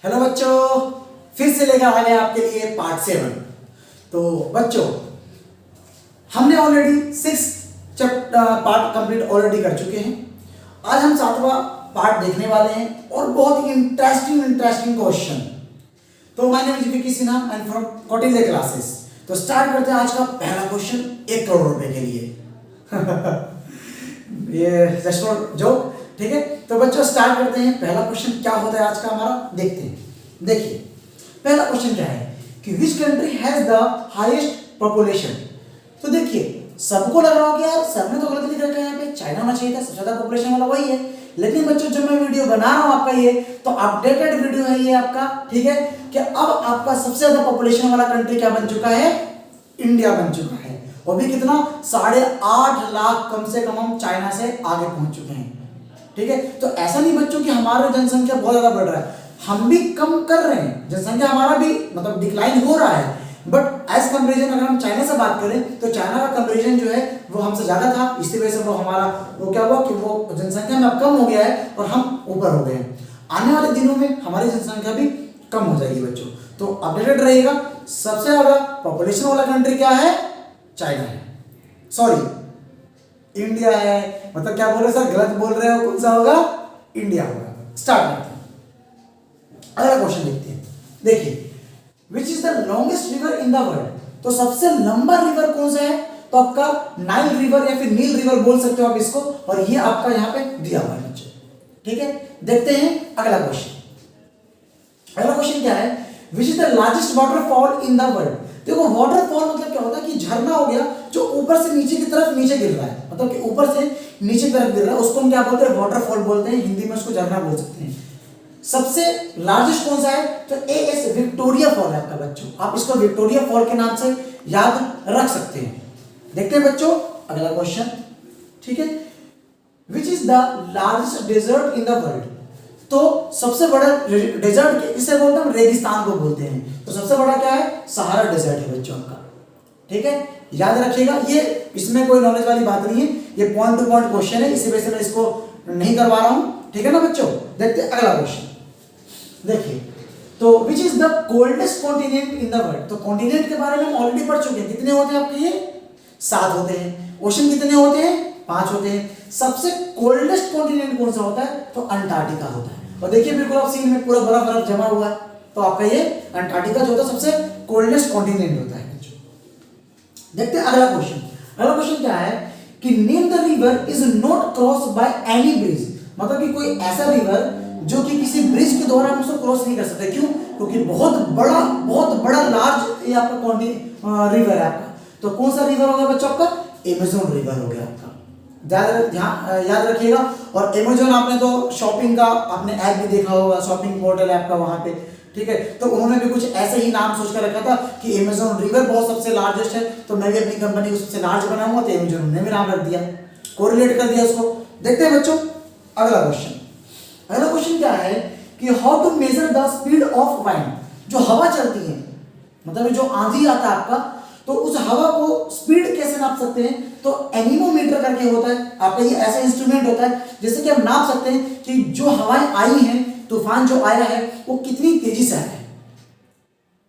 Hello बच्चों, फिर से लेकर आ गए आपके लिए पार्ट 7। तो बच्चों, हमने ऑलरेडी 6 पार्ट कंप्लीट ऑलरेडी कर चुके हैं। आज हम 7वां पार्ट देखने वाले हैं और बहुत ही इंटरेस्टिंग क्वेश्चन। तो my name is Vicky Sinha and from Kautilya classes. तो स्टार्ट करते हैं आज का पहला क्वेश्चन 1 करोड़ रुपए के लिए। ये जस्ट फॉर जोक, ठीक है। तो बच्चों स्टार्ट करते हैं। पहला क्वेश्चन क्या होता है आज का हमारा, देखते हैं। देखिए पहला क्वेश्चन क्या है कि which country has the highest population. तो देखिए सबको लग रहा हो कि यार सर ने तो गलत लिख रखा है, यहाँ पे चाइना होना चाहिए था, सबसे ज्यादा पॉपुलेशन वाला वही है। लेकिन बच्चों जब मैं वीडियो बना रहा हूं आपका ये तो अपडेटेड वीडियो है ये आपका, ठीक है। कि अब आपका सबसे ज्यादा पॉपुलेशन वाला कंट्री क्या बन चुका है, इंडिया बन चुका है। वो भी कितना, 8.5 लाख कम से कम हम चाइना से आगे पहुंच चुके हैं, ठीक है। तो ऐसा नहीं बच्चों कि हमारा जनसंख्या बहुत ज्यादा बढ़ रहा है, हम भी कम कर रहे हैं, जनसंख्या हमारा भी मतलब डिक्लाइन हो रहा है। बट एज कंपेरिजन अगर हम चाइना से बात करें तो चाइना का कंपेरिजन जो है वो हमसे ज्यादा था, इसी वजह से वो हमारा वो क्या हुआ कि वो जनसंख्या में अब कम हो गया है और हम ऊपर हो गए हैं। आने वाले दिनों में हमारी जनसंख्या भी कम हो जाएगी बच्चों, तो अपडेटेड रहिएगा। सबसे ज्यादा पॉपुलेशन वाला कंट्री क्या है, चाइना है, सॉरी इंडिया है। मतलब क्या बोल रहे सर, गलत बोल रहे हो, कौन सा होगा, इंडिया होगा। स्टार्ट करते हैं, अगला क्वेश्चन देखते हैं। देखिए विच is the longest river in the world. तो सबसे लंबा रिवर कौन सा है, तो आपका नाइल रिवर या फिर नील रिवर बोल सकते हो आप इसको, और ये आपका यहाँ पे दिया हुआ है बच्चों, ठीक है। देखते हैं अगला क्वेश्चन। अगला क्वेश्चन क्या है, which is the largest waterfall in the world. देखो वाटरफॉल मतलब क्या होता है कि झरना हो गया जो ऊपर से नीचे की तरफ नीचे गिर रहा है, मतलब कि ऊपर से नीचे की तरफ गिर रहा है, उसको हम क्या बोलते हैं, वाटरफॉल बोलते हैं, हिंदी में उसको झरना बोल सकते हैं। सबसे लार्जेस्ट कौन सा है, तो एएस विक्टोरिया फॉल है आपका बच्चों, आप इसको विक्टोरिया फॉल के नाम से याद रख सकते हैं। देखते हैं बच्चों अगला क्वेश्चन, ठीक है। Which is the largest desert in the world. तो सबसे बड़ा डेजर्ट इसे बोलते हैं, रेगिस्तान को बोलते हैं। तो सबसे बड़ा क्या है, सहारा डेजर्ट है बच्चों आपका, ठीक है। याद रखिएगा, ये इसमें कोई नॉलेज वाली बात नहीं है, ये पॉइंट टू पॉइंट क्वेश्चन है, इसी वजह से मैं इसको नहीं करवा रहा हूं, ठीक है ना बच्चों। देखते हैं अगला क्वेश्चन। देखिए तो विच is the coldest continent in the world. तो कॉन्टिनेंट के बारे में हम ऑलरेडी पढ़ चुके हैं, कितने होते हैं आपके, ये 7 होते हैं। ओशन कितने होते हैं, 5 होते हैं। सबसे कोल्डेस्ट कॉन्टिनेंट कौन सा होता है, तो अंटार्कटिका होता है। और देखिए बिल्कुल आप सीन में पूरा बर्फ जमा हुआ है, तो आपका ये अंटार्कटिका जो होता है सबसे कोल्डेस्ट कॉन्टिनेंट होता है बच्चों। देखते हैं अगला क्वेश्चन। अगला क्वेश्चन क्या है कि name the river is not cross by any bridge. मतलब कि कोई ऐसा रिवर जो कि किसी ब्रिज के द्वारा हम उसको क्रॉस नहीं कर सकते, क्यों, क्योंकि बहुत बड़ा लार्ज ये आपका रिवर है आपका। तो कौन सा रिवर होगा बच्चों, आपका अमेज़न रिवर हो गया आपका, याद रखिएगा। और अमेज़न आपने तो शॉपिंग का आपने ऐप भी देखा होगा, शॉपिंग पोर्टल है आपका वहां पे, ठीक है। तो उन्होंने भी कुछ ऐसे ही नाम सोच कर रखा था कि अमेज़न रिवर बहुत सबसे लार्जेस्ट है, तो मैं भी अपनी कंपनी को सबसे लार्ज बनाऊंगा, तो अमेज़न ने भी नाम रख दिया, कोरिलेट कर दिया उसको। देखते हैं बच्चों अगला क्वेश्चन। अगला क्वेश्चन क्या है कि how to measure the speed of wind. जो हवा चलती है, मतलब जो आंधी आता है आपका, तो उस हवा को स्पीड कैसे नाप सकते हैं, तो एनीमोमीटर करके होता है आपका, ये ऐसा इंस्ट्रूमेंट होता है जिससे कि हम नाप सकते हैं कि जो हवाएं आई हैं, तूफान जो आया है वो कितनी तेजी से आया है,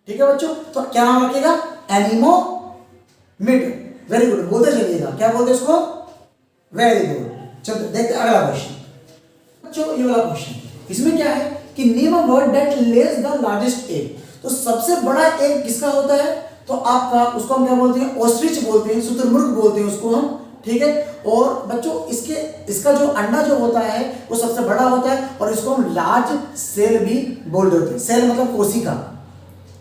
ठीक है बच्चों। तो क्या नाम रखिएगा, एनीमोमीटर। वेरी गुड, बोलते चलिएगा, क्या बोलते इसको, वेरी गुड। चलो देखते अगला क्वेश्चन बच्चों। ये वाला क्वेश्चन, इसमें क्या है कि name a bird that Lay's the largest egg. तो सबसे बड़ा एग किसका होता है, तो आपका उसको हम क्या बोलते हैं, ऑस्ट्रिच बोलते हैं, शुतुरमुर्ग बोलते हैं उसको हम, ठीक है। और बच्चों इसका जो अंडा जो होता है वो सबसे बड़ा होता है, और इसको हम लार्ज सेल भी बोल देते हैं। सेल मतलब कोशिका,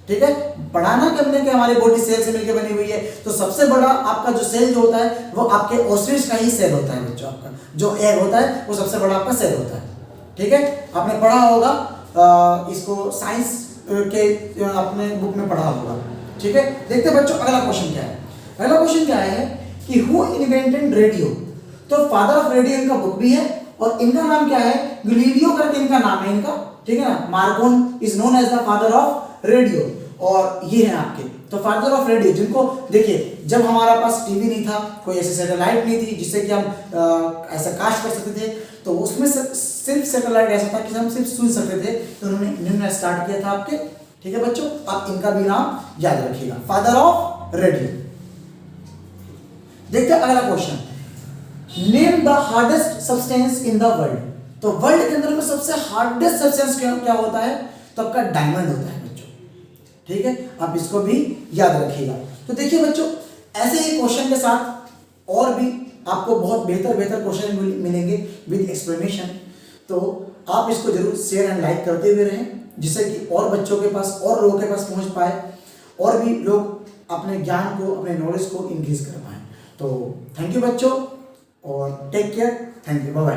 ठीक है। बढ़ाना करने के हमारी बॉडी सेल से मिलकर बनी हुई है, तो सबसे बड़ा आपका जो सेल जो होता है वो आपके ऑस्ट्रिच का ही सेल होता है बच्चों। आपका जो एग होता है वो सबसे बड़ा आपका सेल होता है, ठीक है। आपने पढ़ा होगा इसको साइंस के अपने बुक में पढ़ा होगा, ठीक है। देखते बच्चों अगला क्वेश्चन क्या है। अगला क्वेश्चन क्या है कि हु इन्वेंटेड रेडियो। तो फादर ऑफ रेडियो इनका बुक भी है, और इनका नाम क्या है, गैलीलियो करके इनका नाम है इनका, ठीक है ना। Marconi is known as the father of radio, और ये है आपके तो फादर ऑफ रेडियो, जिनको देखिए जब हमारा पास टीवी नहीं था, कोई ऐसे सैटेलाइट नहीं थी जिससे कि हम ऐसा कास्ट कर सकते थे, तो उसमें सिर्फ सैटेलाइट ऐसा था कि हम सिर्फ सुन सकते थे, तो उन्होंने इन्होंने स्टार्ट किया था आपके। ठीक है बच्चों, आप इनका भी नाम याद रखिएगा, फादर ऑफ रेडियो। देखते हैं अगला question, name the hardest substance in the world. तो वर्ल्ड के अंदर में सबसे हार्डेस्ट सब्सटेंस क्या होता है, तो आपका डायमंड होता है बच्चों। ठीक है, आप इसको भी याद रखिएगा। तो देखिए बच्चों, ऐसे ही क्वेश्चन के साथ और भी आपको बहुत बेहतर क्वेश्चन मिलेंगे विद एक्सप्लेनेशन। तो आप इसको जरूर शेयर एंड लाइक करते हुए रहें, जिससे कि और बच्चों के पास और लोगों के पास पहुंच पाए, और भी लोग अपने ज्ञान को, अपने नॉलेज को इंक्रीज कर पाएँ। तो थैंक यू बच्चों, और take care, thank you, bye bye.